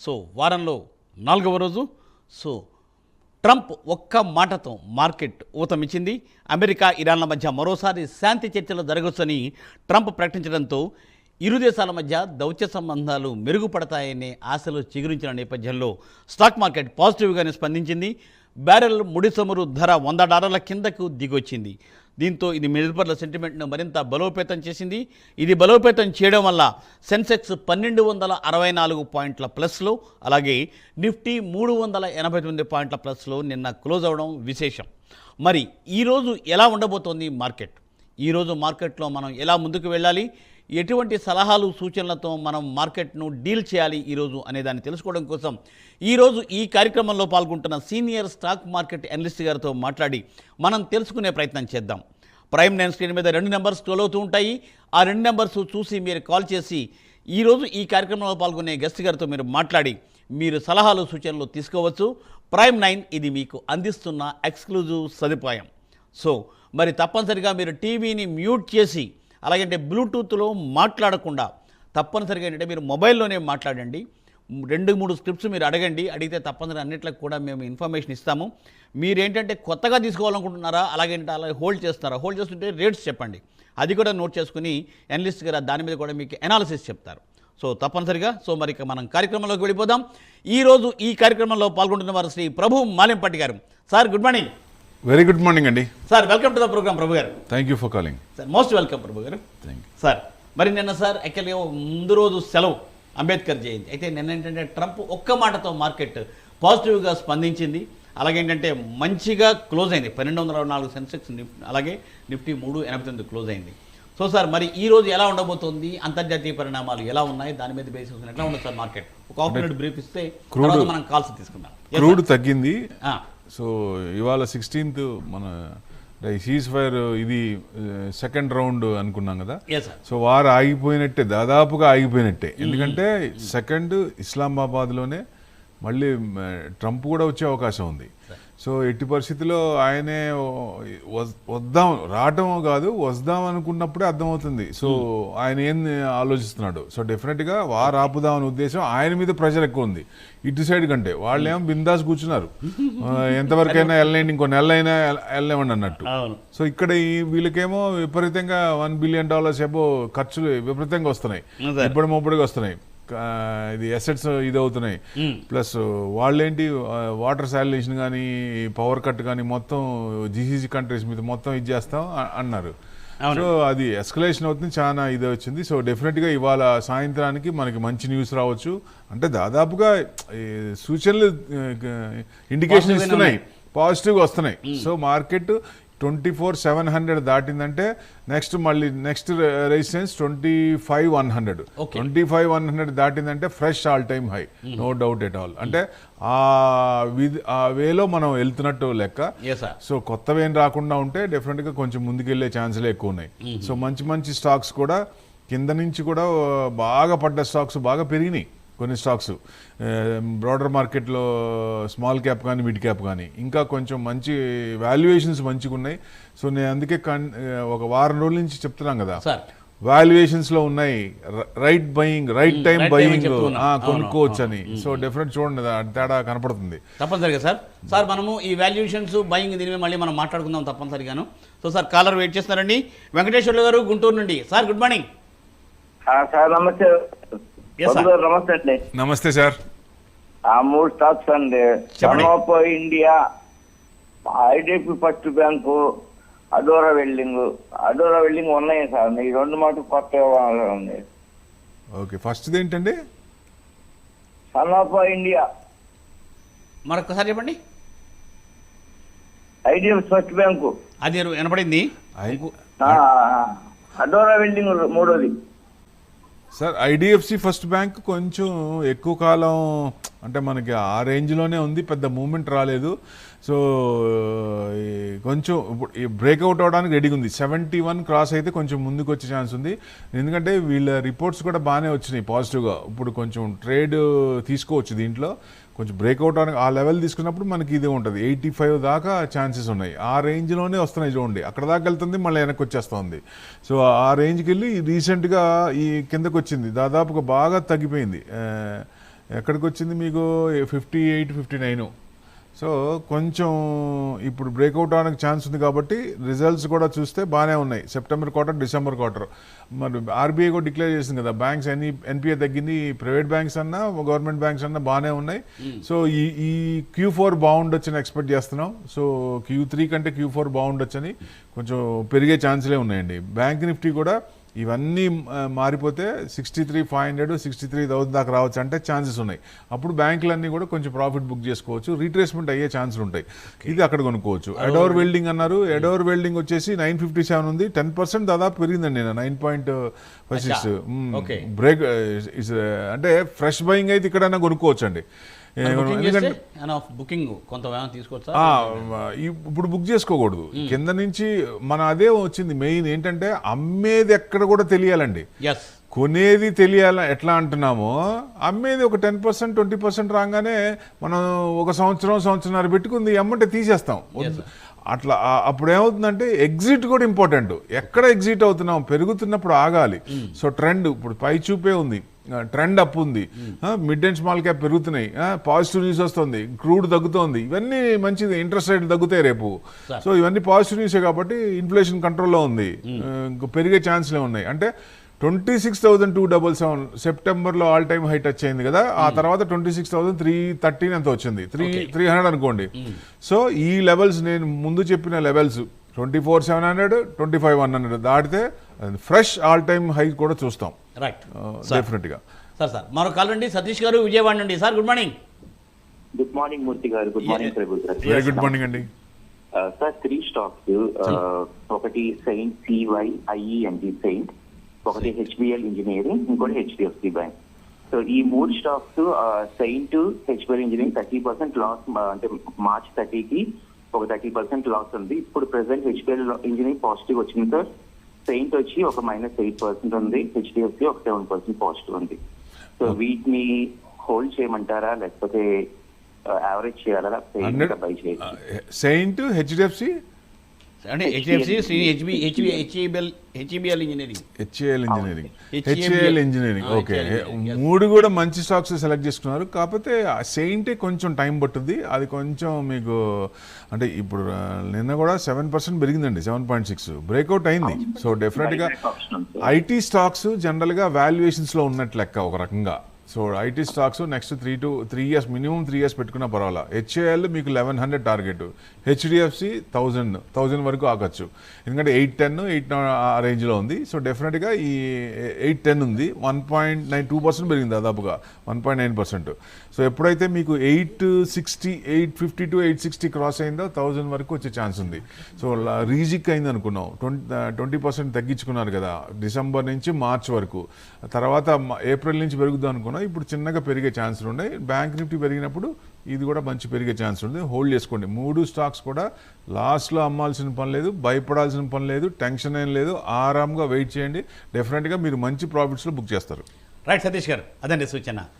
So వారంలో 4వ రోజు. సో ట్రంప్ ఒక్క మాటతో మార్కెట్ ఊతమిచ్చింది. అమెరికా ఇరాన్ల మధ్య మరోసారి శాంతి చర్చలు జరగవచ్చని ట్రంప్ ప్రకటించడంతో ఇరు దేశాల మధ్య దౌత్య సంబంధాలు మెరుగుపడతాయనే ఆశలు చిగురించిన నేపథ్యంలో స్టాక్ మార్కెట్ పాజిటివ్గానే స్పందించింది. బ్యారెల్ ముడి చమురు ధర $100 కిందకు దిగొచ్చింది. దీంతో ఇది మెరుపర్ల సెంటిమెంట్ను మరింత బలోపేతం చేసింది. ఇది బలోపేతం చేయడం వల్ల సెన్సెక్స్ 1264 పాయింట్ల ప్లస్లో, అలాగే నిఫ్టీ 389 పాయింట్ల ప్లస్లో నిన్న క్లోజ్ అవ్వడం విశేషం. మరి ఈరోజు ఎలా ఉండబోతోంది మార్కెట్? ఈరోజు మార్కెట్లో మనం ఎలా ముందుకు వెళ్ళాలి, ఎటువంటి సలహాలు సూచనలతో మనం మార్కెట్ను డీల్ చేయాలి ఈరోజు అనే దాన్ని తెలుసుకోవడం కోసం ఈరోజు ఈ కార్యక్రమంలో పాల్గొంటున్న సీనియర్ స్టాక్ మార్కెట్ అనలిస్ట్ గారితో మాట్లాడి మనం తెలుసుకునే ప్రయత్నం చేద్దాం. ప్రైమ్ 9 స్క్రీన్ మీద 2 నెంబర్స్ స్క్రోల్ అవుతూ ఉంటాయి. ఆ 2 నెంబర్స్ చూసి మీరు కాల్ చేసి ఈరోజు ఈ కార్యక్రమంలో పాల్గొనే గెస్ట్ గారితో మీరు మాట్లాడి మీరు సలహాలు సూచనలు తీసుకోవచ్చు. ప్రైమ్ 9 ఇది మీకు అందిస్తున్న ఎక్స్క్లూజివ్ సదుపాయం. సో మరి తప్పనిసరిగా మీరు టీవీని మ్యూట్ చేసి, అలాగంటే బ్లూటూత్లో మాట్లాడకుండా తప్పనిసరిగా ఏంటంటే మీరు మొబైల్లోనే మాట్లాడండి. 2-3 స్క్రిప్ట్స్ మీరు అడగండి. అడిగితే తప్పనిసరిగా అన్నిట్లకు కూడా మేము ఇన్ఫర్మేషన్ ఇస్తాము. మీరేంటంటే కొత్తగా తీసుకోవాలనుకుంటున్నారా, అలాగే హోల్డ్ చేస్తున్నారా, హోల్డ్ చేస్తుంటే రేట్స్ చెప్పండి. అది కూడా నోట్ చేసుకుని అనలిస్ట్ గారు దాని మీద కూడా మీకు అనాలిసిస్ చెప్తారు. సో తప్పనిసరిగా మరి మనం కార్యక్రమంలోకి వెళ్ళిపోదాం. ఈరోజు ఈ కార్యక్రమంలో పాల్గొంటున్న వారు Shri Prabhu Malempatti garu. Sir good morning. Very good morning అండి. Sir welcome to the programme Prabhu garu. Thank you for calling. Sir most welcome Prabhu garu. Thank you sir. మరి నిన్న సార్ యాక్చువల్గా ముందు రోజు సెలవు, అంబేద్కర్ జయంతి. అయితే నిన్న ఏంటంటే ట్రంప్ ఒక్క మాటతో మార్కెట్ పాజిటివ్గా స్పందించింది. అలాగే ఏంటంటే మంచిగా క్లోజ్ అయింది. 1204 సెన్సెక్స్, అలాగే నిఫ్టీ 389 క్లోజ్ అయింది. సో సార్ మరి ఈ రోజు ఎలా ఉండబోతోంది, అంతర్జాతీయ పరిణామాలు ఎలా ఉన్నాయి, దాని మీద బేస్ ఎట్లా ఉండదు సార్ మార్కెట్? ఒక హాఫ్ మినిట్ బ్రీఫ్ ఇస్తే మనం కాల్స్ తీసుకుందాం. క్రూడ్ తగ్గింది. సో ఇవాళ 16th మన సీజ్ ఫైర్ ఇది సెకండ్ రౌండ్ అనుకున్నాం కదా. సో వారు ఆగిపోయినట్టే, దాదాపుగా ఆగిపోయినట్టే. ఎందుకంటే సెకండ్ ఇస్లామాబాద్లోనే మళ్ళీ ట్రంప్ కూడా వచ్చే అవకాశం ఉంది. సో ఎట్టి పరిస్థితిలో ఆయనే రావటం కాదు, వద్దాం అనుకున్నప్పుడే అర్థమవుతుంది. సో ఆయన ఏం ఆలోచిస్తున్నాడు. సో డెఫినెట్గా వారు ఆపుదామనే ఉద్దేశం, ఆయన మీద ప్రెషర్ ఎక్కువ ఉంది ఇటు సైడ్ కంటే. వాళ్ళేమో బిందాస్ కూర్చున్నారు, ఎంతవరకైనా వెళ్ళండి, ఇంకో నెల అయినా వెళ్ళలేమండి అన్నట్టు. సో ఇక్కడ వీళ్ళకేమో విపరీతంగా $1 బిలియన్ ఎబో ఖర్చులు విపరీతంగా వస్తున్నాయి, ఇప్పటిగా వస్తున్నాయి. ఇది అసెట్స్ ఇది అవుతున్నాయి. ప్లస్ వాళ్ళేంటి వాటర్ శాలినేషన్ కానీ, పవర్ కట్ కానీ మొత్తం జీసీసీ కంట్రీస్ మీద మొత్తం ఇది చేస్తాం అన్నారు. సో అది ఎస్కలేషన్ అవుతుంది, చాలా ఇది వచ్చింది. సో డెఫినెట్గా ఇవాళ సాయంత్రానికి మనకి మంచి న్యూస్ రావచ్చు. అంటే దాదాపుగా సూచనలు ఇండికేషన్ ఇస్తున్నాయి, పాజిటివ్గా వస్తున్నాయి. సో మార్కెట్ 24,700 దాటిందంటే నెక్స్ట్ రెసిస్టెన్స్ 25,100. 25,100 దాటిందంటే fresh all time high, no doubt at all. అంటే ఆ వేలో మనం వెళ్తున్నట్టు లెక్క. సో కొత్తవి ఏం రాకుండా ఉంటే డెఫినెట్గా కొంచెం ముందుకెళ్లే ఛాన్సులే ఎక్కువ ఉన్నాయి. సో మంచి స్టాక్స్ కూడా కింద నుంచి కూడా బాగా పడ్డ స్టాక్స్ బాగా పెరిగినాయి. కొన్ని స్టాక్స్ బ్రాడర్ మార్కెట్లో స్మాల్ క్యాప్ కానీ మిడ్ క్యాప్ కానీ ఇంకా కొంచెం మంచి వాల్యుయేషన్స్ మంచిగా ఉన్నాయి. సో నేను అందుకే ఒక వారం రోజుల నుంచి చెప్తున్నాం కదా, వాల్యుయేషన్స్లో ఉన్నాయి, రైట్ టైం బయింగ్ కొనుక్కోవచ్చు అని. సో డెఫినెట్ చూడండి, తేడా కనపడుతుంది తప్పనిసరిగా సార్. మనము ఈ వాల్యుయేషన్స్ బయింగ్ దీని మీద మళ్ళీ మనం మాట్లాడుకుందాం తప్పనిసరిగాను. సో సార్ కాలర్ వెయిట్ చేస్తున్నారండి, వెంకటేశ్వర్లు గారు గుంటూరు నుండి. Sir good morning. సార్ నమస్తే. నమస్తే అండి. నమస్తే సార్. 3 స్టాక్స్ అండి. Sanofi India, IDFC first bank, Ador welding ఉన్నాయి సార్. ఈ 2 మాట కొత్త ఉంది. ఓకే, ఫస్ట్ ఏంటండి? Sanofi India. మరొకసారి చెప్పండి. ఐడిఎఫ్సి ఫస్ట్ బ్యాంకు అది వినపడింది. అడోరా వెల్డింగ్ మూడోది సార్. ఐడిఎఫ్సి ఫస్ట్ బ్యాంక్ కొంచెం ఎక్కువ కాలం అంటే మనకి ఆ రేంజ్లోనే ఉంది, పెద్ద మూమెంట్ రాలేదు. సో కొంచెం ఇప్పుడు బ్రేక్అవుట్ అవడానికి రెడీగా ఉంది. 71 క్రాస్ అయితే కొంచెం ముందుకు వచ్చే ఛాన్స్ ఉంది. ఎందుకంటే వీళ్ళ రిపోర్ట్స్ కూడా బాగానే వచ్చినాయి పాజిటివ్గా. ఇప్పుడు కొంచెం ట్రేడ్ తీసుకోవచ్చు దీంట్లో. కొంచెం బ్రేక్అవుట్ అవడానికి ఆ లెవెల్ తీసుకున్నప్పుడు మనకి ఇదే ఉంటుంది. 85 దాకా ఛాన్సెస్ ఉన్నాయి. ఆ రేంజ్లోనే వస్తున్నాయి చూడండి. అక్కడ దాకా వెళ్తుంది, మళ్ళీ వెనక్కి వచ్చేస్తుంది. సో ఆ రేంజ్కి వెళ్ళి రీసెంట్గా ఈ కిందకు వచ్చింది, దాదాపుగా బాగా తగ్గిపోయింది. ఎక్కడికి వచ్చింది మీకు 58, 59. సో కొంచెం ఇప్పుడు బ్రేక్అవుట్ అవడానికి ఛాన్స్ ఉంది కాబట్టి రిజల్ట్స్ కూడా చూస్తే బాగానే ఉన్నాయి. September quarter, December quarter. మరి ఆర్బీఐ కూడా డిక్లేర్ చేసింది కదా, బ్యాంక్స్ ఎన్పిఏ తగ్గింది, ప్రైవేట్ బ్యాంక్స్ అన్నా గవర్నమెంట్ బ్యాంక్స్ అన్నా బాగానే ఉన్నాయి. సో ఈ Q4 బాగుండొచ్చని ఎక్స్పెక్ట్ చేస్తున్నాం. సో Q3 కంటే Q4 బాగుండొచ్చని కొంచెం పెరిగే ఛాన్స్లే ఉన్నాయండి. బ్యాంక్ నిఫ్టీ కూడా ఇవన్నీ మారిపోతే 63,500, 63,000 దాకా రావచ్చు అంటే ఛాన్సెస్ ఉన్నాయి. అప్పుడు బ్యాంకులన్నీ కూడా కొంచెం ప్రాఫిట్ బుక్ చేసుకోవచ్చు, రీట్రేస్మెంట్ అయ్యే ఛాన్సులు ఉంటాయి. ఇది అక్కడ కొనుక్కోవచ్చు. ఎడోర్ వెల్డింగ్ అన్నారు, ఎడోర్ వెల్డింగ్ వచ్చేసి 957 ఉంది, 10% దాదాపు పెరిగిందండి. నేను 9.56 బ్రేక్ అంటే ఫ్రెష్ బయింగ్ అయితే ఇక్కడైనా కొనుక్కోవచ్చు అండి. బుకింగ్ కొంత తీసుకోవచ్చా? ఇప్పుడు బుక్ చేసుకోకూడదు, కింద నుంచి మన అదే వచ్చింది. మెయిన్ ఏంటంటే అమ్మేది ఎక్కడ కూడా తెలియాలండి, కొనేది తెలియాల. ఎట్లా అంటున్నామో అమ్మేది ఒక 10%, 20% రాగానే మనం ఒక సంవత్సరంన్నర పెట్టుకుంది అమ్మంటే తీసేస్తాం. అట్లా అప్పుడు ఏమవుతుందంటే ఎగ్జిట్ కూడా ఇంపార్టెంట్. ఎక్కడ ఎగ్జిట్ అవుతున్నాం, పెరుగుతున్నప్పుడు ఆగాలి. సో ట్రెండ్ ఇప్పుడు పై చూపే ఉంది, ట్రెండ్ అప్ ఉంది, మిడ్ అండ్ స్మాల్ క్యాప్ పెరుగుతున్నాయి, పాజిటివ్ న్యూస్ వస్తుంది, క్రూడ్ తగ్గుతోంది, ఇవన్నీ మంచిది. ఇంట్రెస్ట్ రేట్ తగ్గుతాయి రేపు. సో ఇవన్నీ పాజిటివ్ న్యూసే కాబట్టి ఇన్ఫ్లేషన్ కంట్రోల్లో ఉంది, పెరిగే ఛాన్స్లే ఉన్నాయి. అంటే 26,277 సెప్టెంబర్లో ఆల్ టైమ్ హై టచ్ అయింది కదా, ఆ తర్వాత 26,313 ఎంత వచ్చింది, 300 అనుకోండి. సో ఈ లెవెల్స్ నేను ముందు చెప్పిన లెవెల్స్ 24,700, 25,100 దాటితే ఫ్రెష్ ఆల్ టైమ్ హై కూడా చూస్తాం. రైట్, డెఫినెట్ గా. సార్ మరో కాల్ అండి, సతీష్ గారు విజయవాడ నుండి. Sir good morning. Good morning Murthy garu. Good morning Prabhu garu. Very good morning అండి. సార్ 3 స్టాక్స్, ఒకటి సెయింట్ CYIE సెయింట్, ఒకటి HBL ఇంజనీరింగ్, ఇంకోటి HDFC బ్యాంక్. సో ఈ 3 stocks, Cyient, HBL engineering 30% loss, అంటే మార్చ్ 30కి ఒక 30% లాస్ ఉంది. ఇప్పుడు ప్రెసెంట్ HBL ఇంజనీరింగ్ పాజిటివ్ వచ్చింది సార్. సెయింట్ వచ్చి ఒక -8% ఉంది, HDFC ఒక 7% పాజిటివ్ ఉంది. సో వీటిని హోల్డ్ చేయమంటారా లేకపోతే యావరేజ్ చేయాలా, బై చేయాలి? సెయింట్, HDFC అంటే HEBL engineering, HAL engineering. Okay, 3 కూడా మంచి స్టాక్స్ సెలెక్ట్ చేసుకున్నారు. కాకపోతే సెయింటే కొంచెం టైం పట్టుద్ది. అది కొంచెం మీకు అంటే ఇప్పుడు నిన్న కూడా 7% పెరిగిందండి, 7.6 బ్రేక్అవుట్ అయింది. సో డెఫినెట్గా ఐటీ స్టాక్స్ జనరల్గా వాల్యుయేషన్స్లో ఉన్నట్లు లెక్క ఒక రకంగా. So IT stocks next 3 years minimum 3 years పెట్టుకున్నా పర్వాలా. HAL మీకు 1100 టార్గెట్, HDFC 1000 వరకు ఆగచ్చు. ఎందుకంటే 810 ఆ రేంజ్లో ఉంది. సో డెఫినెట్గా ఈ 810 ఉంది, 1.92% పెరిగింది దాదాపుగా, 1.9%. సో ఎప్పుడైతే మీకు 860, 850 to 860 క్రాస్ అయిందో 1000 వరకు వచ్చే ఛాన్స్ ఉంది. సో రీజిక్ అయింది అనుకున్నాం, 20% తగ్గించుకున్నారు కదా డిసెంబర్ నుంచి మార్చ్ వరకు. తర్వాత ఏప్రిల్ నుంచి పెరుగుద్దాం అనుకున్నాం, ఇప్పుడు చిన్నగా పెరిగే ఛాన్సులు ఉన్నాయి. బ్యాంక్ నిఫ్టీ పెరిగినప్పుడు ఇది కూడా మంచి పెరిగే ఛాన్స్ ఉంది. హోల్డ్ చేసుకోండి. 3 స్టాక్స్ కూడా లాస్ట్లో అమ్మాల్సిన పని లేదు, భయపడాల్సిన పని లేదు, టెన్షన్ ఏం లేదు. ఆరాంగా వెయిట్ చేయండి, డెఫినెట్గా మీరు మంచి ప్రాఫిట్స్లో బుక్ చేస్తారు. రైట్ సతీష్ గారు, అదండి సూచన.